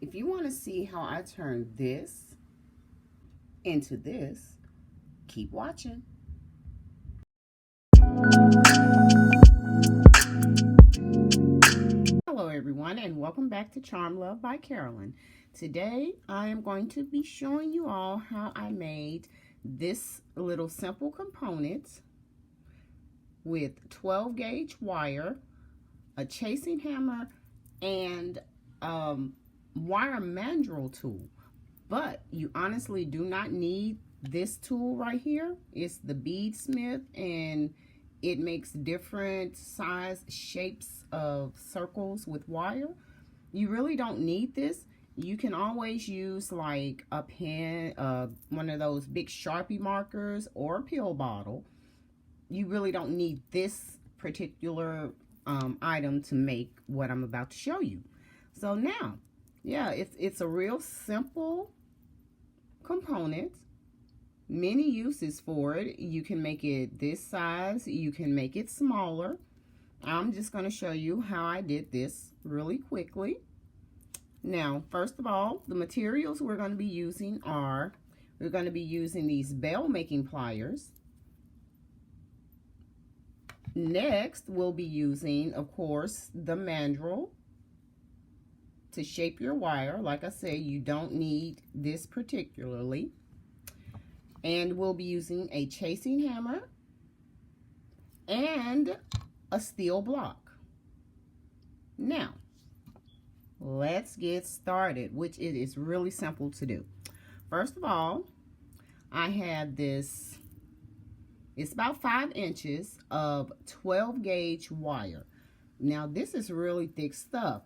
if you want to see how I turn this into this, keep watching. Hello everyone, and welcome back to Charm Love by Carolyn. Today I am going to be showing you all how I made this little simple component with 12 gauge wire, a chasing hammer, and wire mandrel tool. But you honestly do not need this tool right here. It's the beadsmith, and it makes different size shapes of circles with wire. You really don't need this. You can always use like a pen, one of those big Sharpie markers, or a pill bottle. You really don't need this particular item to make what I'm about to show you. So now, yeah, it's a real simple component. Many uses for it. You can make it this size, you can make it smaller. I'm just going to show you how I did this really quickly. Now, first of all, the materials we're going to be using are, we're going to be using these bell making pliers. Next, we'll be using, of course, the mandrel to shape your wire. Like I said, you don't need this particularly. And we'll be using a chasing hammer and a steel block. Now, let's get started, which it is really simple to do. First of all, I have this, it's about 5 inches of 12 gauge wire. Now, this is really thick stuff.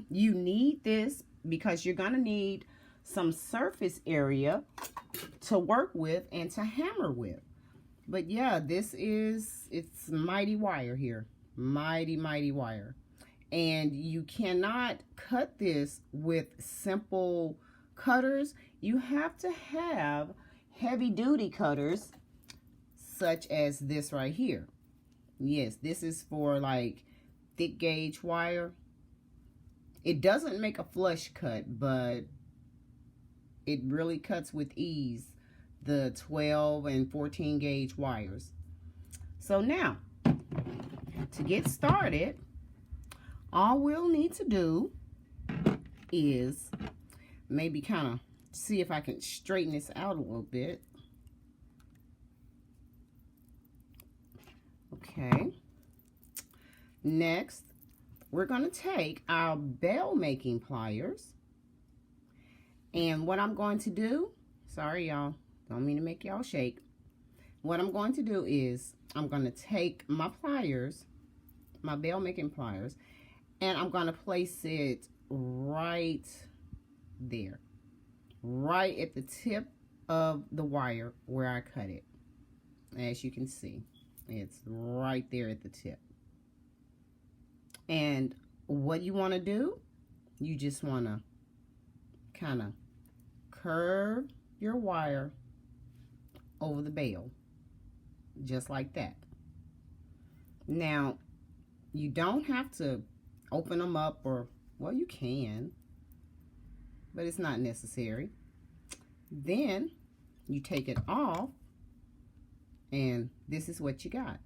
You need this because you're going to need some surface area to work with and to hammer with. But yeah, it's mighty wire here. Mighty wire. And you cannot cut this with simple cutters. You have to have heavy duty cutters such as this right here. Yes, this is for like thick gauge wire. It doesn't make a flush cut, but it really cuts with ease the 12 and 14 gauge wires. So now, to get started, all we'll need to do is maybe kind of see if I can straighten this out a little bit. Okay. Next, we're going to take our bell making pliers, and what I'm going to do, sorry y'all, don't mean to make y'all shake. What I'm going to do is I'm going to take my pliers, my bell making pliers, and I'm going to place it right there, right at the tip of the wire where I cut it. As you can see, it's right there at the tip. And what you want to do, you just want to kind of curve your wire over the bell, just like that. Now, you don't have to open them up, or, well, you can, but it's not necessary. Then you take it off, and this is what you got.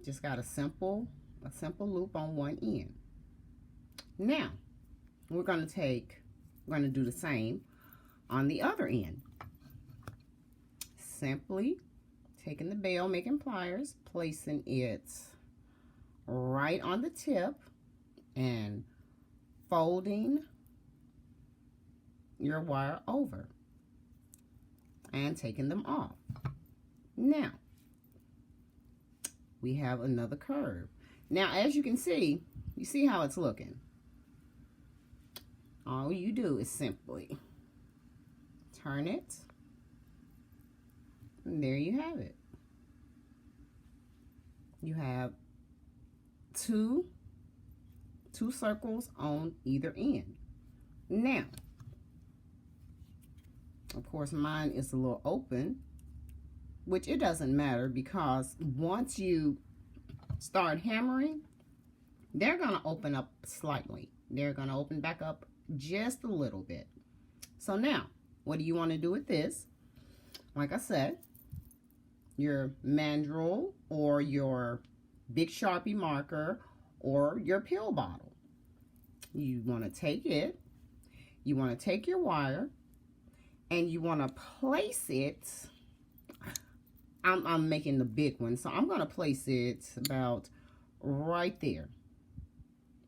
Just got a simple loop on one end. Now, we're going to do the same on the other end. Simply taking the bell making pliers, placing it right on the tip, and folding your wire over and taking them off. Now, we have another curve. Now, as you can see, you see how it's looking. All you do is simply turn it, and there you have it. You have two circles on either end. Now, of course, mine is a little open, which it doesn't matter, because once you start hammering, they're going to open up slightly. They're going to open back up just a little bit. So now, what do you want to do with this? Like I said, your mandrel or your big Sharpie marker or your pill bottle. You want to take it, you want to take your wire, and you want to place it. I'm making the big one, so I'm going to place it about right there.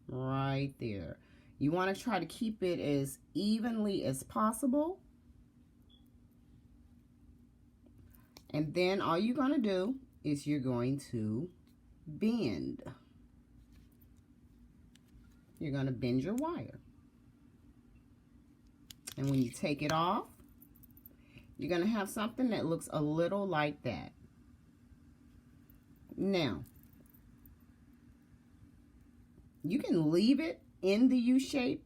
Right there. You want to try to keep it as evenly as possible. And then all you're going to do is you're going to bend. You're going to bend your wire. And when you take it off, you're going to have something that looks a little like that. Now, you can leave it in the U shape.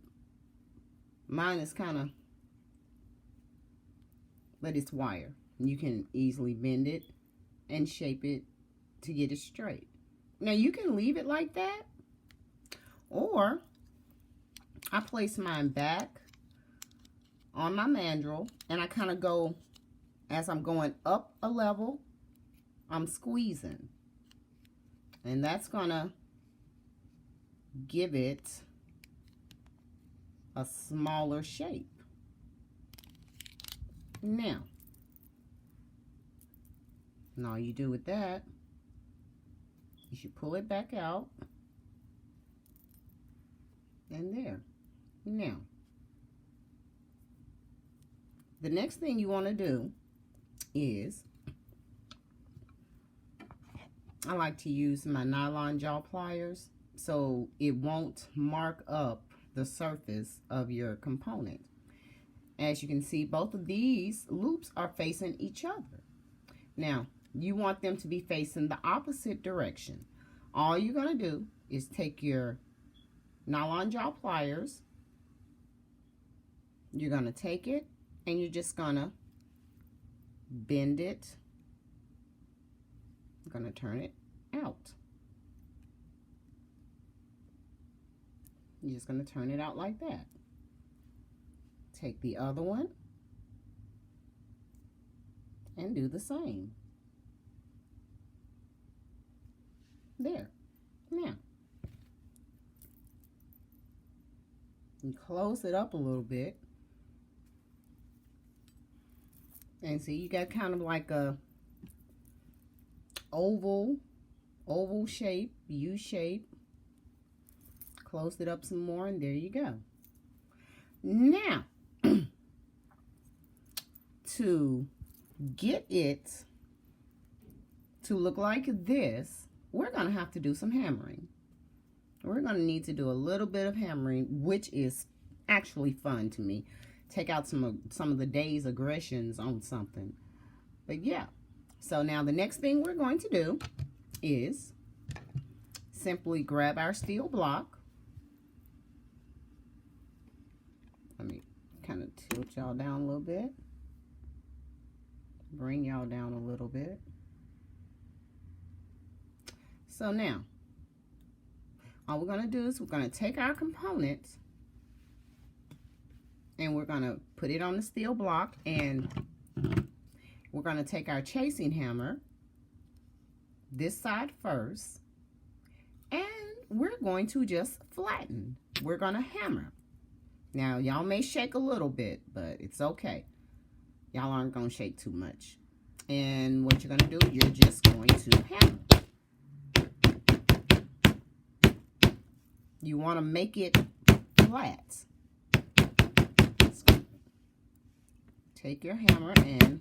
Mine is kind of, but it's wire. You can easily bend it and shape it to get it straight. Now, you can leave it like that, or I place mine back on my mandrel, and I kind of go, as I'm going up a level, I'm squeezing. And that's going to give it a smaller shape. Now, and all you do with that is you pull it back out, and there. Now, the next thing you want to do is, I like to use my nylon jaw pliers so it won't mark up the surface of your component. As you can see, both of these loops are facing each other. Now, you want them to be facing the opposite direction. All you're going to do is take your nylon jaw pliers, you're going to take it, and you're just going to bend it. I'm going to turn it out. You're just going to turn it out like that. Take the other one and do the same. There. Now, you close it up a little bit. And see, you got kind of like a oval shape, U shape. Close it up some more, and there you go. Now, to get it to look like this, we're going to have to do some hammering. We're going to need to do a little bit of hammering, which is actually fun to me. Take out some of the day's aggressions on something. But yeah, so now the next thing we're going to do is simply grab our steel block. Let me kind of tilt y'all down a little bit. Bring y'all down a little bit. So now, all we're going to do is we're going to take our components and we're going to put it on the steel block, and we're going to take our chasing hammer, this side first, and we're going to just flatten. We're going to hammer. Now, y'all may shake a little bit, but it's okay. Y'all aren't going to shake too much. And what you're going to do, you're just going to hammer. You want to make it flat. So, take your hammer and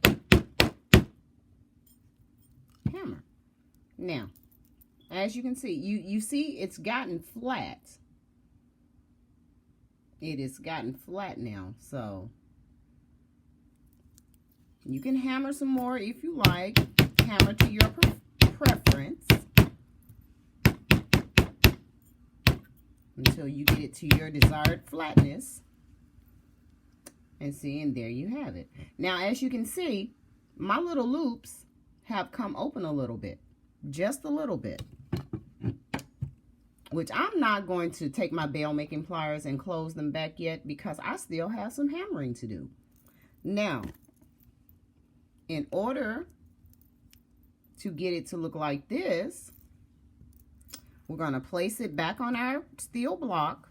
hammer. Now, as you can see, you see it's gotten flat. It has gotten flat now, so you can hammer some more if you like. Hammer to your preference until you get it to your desired flatness. And see, and there you have it. Now, as you can see, my little loops have come open a little bit, just a little bit. which I'm not going to take my bail making pliers and close them back yet because I still have some hammering to do. Now, in order to get it to look like this, we're going to place it back on our steel block,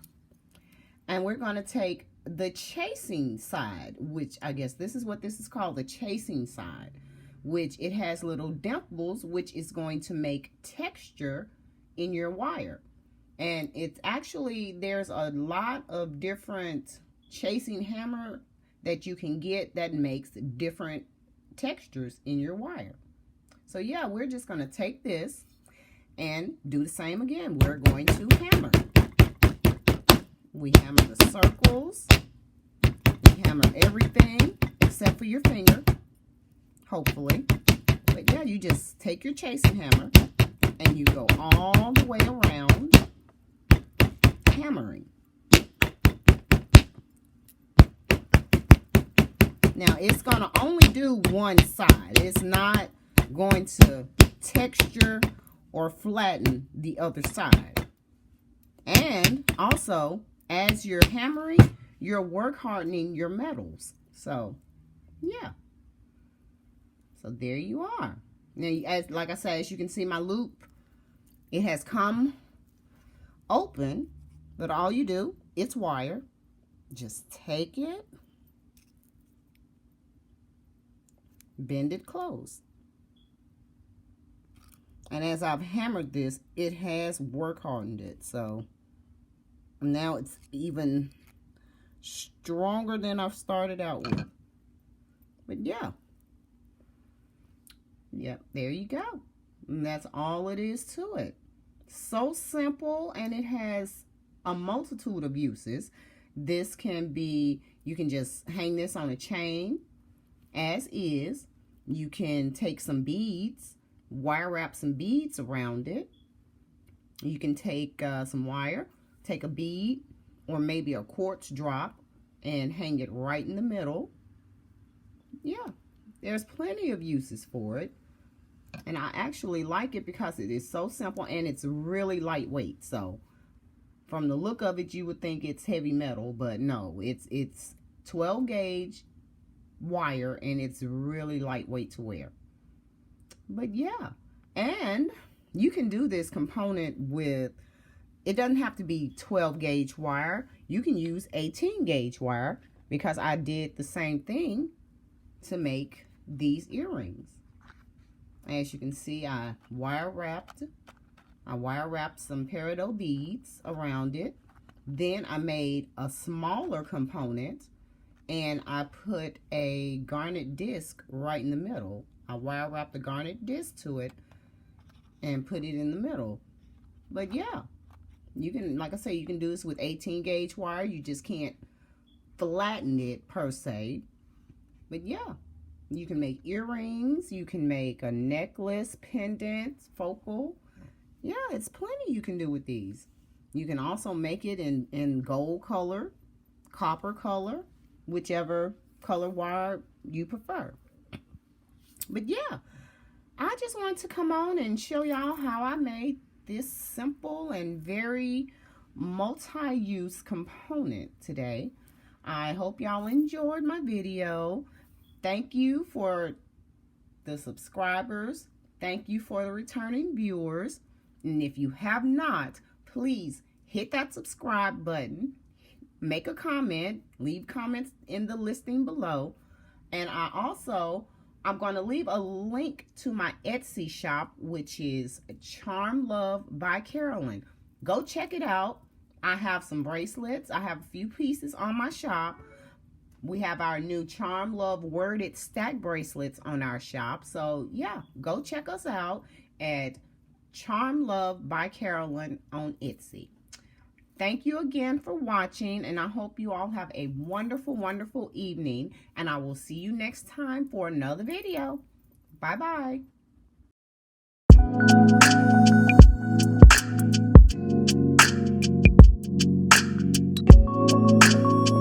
and we're going to take the chasing side, which I guess this is what this is called, the chasing side, which it has little dimples, which is going to make texture in your wire. And it's actually, there's a lot of different chasing hammer that you can get that makes different textures in your wire. So yeah, we're just going to take this and do the same again. We're going to hammer. We hammer the circles. We hammer everything except for your finger, hopefully. But yeah, you just take your chasing hammer and you go all the way around hammering. Now it's going to only do one side. It's not going to texture or flatten the other side. And also, as you're hammering, you're work hardening your metals. So yeah, so there you are. Now, like I said, as you can see, my loop, it has come open, but all you do, it's wire, just take it, bend it closed. And as I've hammered this, it has work hardened it. So now it's even stronger than I've started out with. But yeah. Yep, there you go. And that's all it is to it. So simple, and it has a multitude of uses. This can be, you can just hang this on a chain as is. You can take some beads, wire wrap some beads around it. You can take some wire, take a bead or maybe a quartz drop and hang it right in the middle. Yeah, there's plenty of uses for it. And I actually like it because it is so simple and it's really lightweight. So from the look of it, you would think it's heavy metal, but no, it's 12 gauge wire and it's really lightweight to wear. But yeah, and you can do this component with, it doesn't have to be 12 gauge wire. You can use 18 gauge wire because I did the same thing to make these earrings. As you can see, I wire wrapped some peridot beads around it. Then I made a smaller component and I put a garnet disc right in the middle. I wire wrapped the garnet disc to it and put it in the middle. But yeah, you can, like I say, you can do this with 18 gauge wire. You just can't flatten it per se. But yeah, you can make earrings, you can make a necklace, pendant, focal. Yeah, it's plenty you can do with these. You can also make it in gold color, copper color, whichever color wire you prefer. But yeah, I just wanted to come on and show y'all how I made this simple and very multi-use component today. I hope y'all enjoyed my video. Thank you for the subscribers. Thank you for the returning viewers. And if you have not, please hit that subscribe button. Make a comment. Leave comments in the listing below. And I'm going to leave a link to my Etsy shop, which is Charm Love by Carolyn. Go check it out. I have some bracelets. I have a few pieces on my shop. We have our new Charm Love worded stack bracelets on our shop. So yeah, go check us out at Charm Love by Carolyn on Etsy. Thank you again for watching, and I hope you all have a wonderful, wonderful evening, and I will see you next time for another video. Bye-bye.